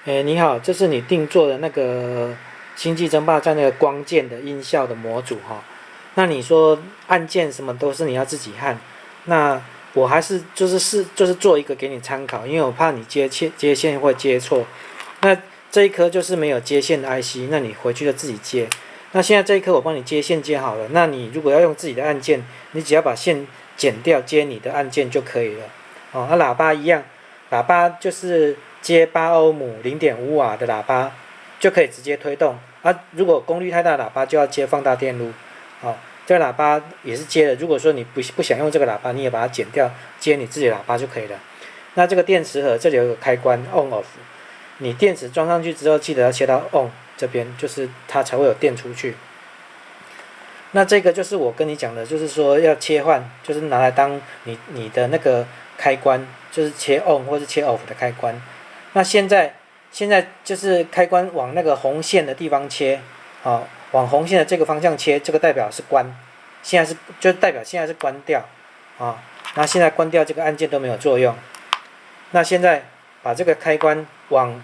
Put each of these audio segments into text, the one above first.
你好，这是你定做的那个《星际争霸战》那个光剑的音效的模组哈。那你说按键什么都是你要自己按，那我还是就是做一个给你参考，因为我怕你接线会接错。那这一颗就是没有接线的 IC，那你回去就自己接。那现在这一颗我帮你接线接好了，那你如果要用自己的按键，你只要把线剪掉，接你的按键就可以了。哦，那喇叭一样，喇叭就是接8欧姆0.5瓦的喇叭就可以直接推动啊。如果功率太大的喇叭就要接放大电路。哦，这个喇叭也是接的。如果说你不想用这个喇叭，你也把它剪掉，接你自己的喇叭就可以了。那这个电池盒这里有个开关 on off， 你电池装上去之后，记得要切到 on 这边，就是它才会有电出去。那这个就是我跟你讲的，就是说要切换，就是拿来当你的那个开关，就是切 on 或是切 off 的开关。那现在就是开关往那个红线的地方切，啊，往红线的这个方向切，这个代表是关，现在是就代表现在是关掉，啊，那现在关掉这个按键都没有作用。那现在把这个开关往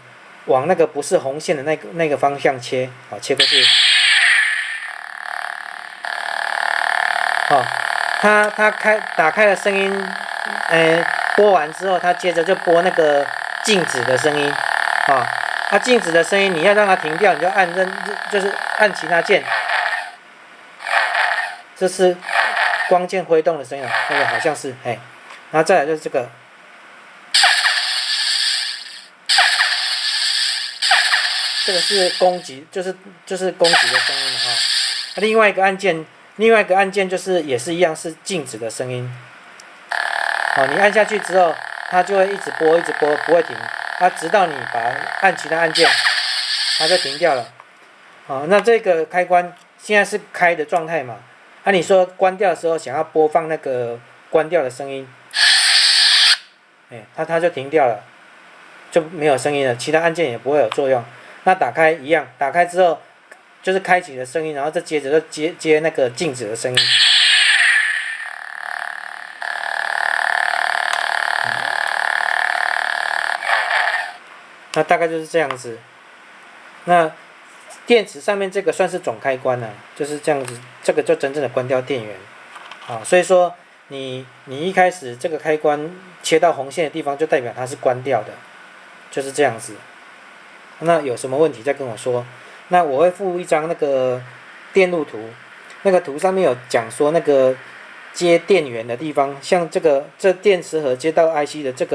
那个不是红线的那个方向切，好，切过去。好，它打开的声音，播完之后，它接着就播那个静止的声音，啊，它静止的声音你要让它停掉，你就就是按其他键，这是光键挥动的声音，那个好像是，然后再来就是这个，这个是攻击，就是攻击的声音了哈。另外一个按键就是也是一样是静止的声音，好，你按下去之后，它就会一直播，不会停，它直到你按其他按键，它就停掉了。好，那这个开关现在是开的状态嘛？那你说关掉的时候想要播放那个关掉的声音，它就停掉了，就没有声音了，其他按键也不会有作用。那打开一样，打开之后就是开启的声音，然后再接着就接那个静止的声音。那大概就是这样子。那电池上面这个算是总开关了，就是这样子，这个就真正的关掉电源。啊，所以说你一开始这个开关切到红线的地方，就代表它是关掉的，就是这样子。那有什么问题再跟我说。那我会附一张那个电路图，那个图上面有讲说那个接电源的地方，像这电池盒接到 IC 的这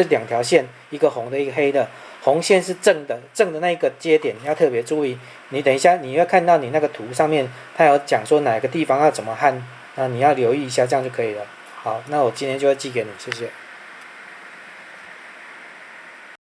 两条线，一个红的，一个黑的。红线是正的那一个接点要特别注意。你等一下你要看到你那个图上面，它有讲说哪个地方要怎么焊，那你要留意一下，这样就可以了。好，那我今天就会寄给你，谢谢。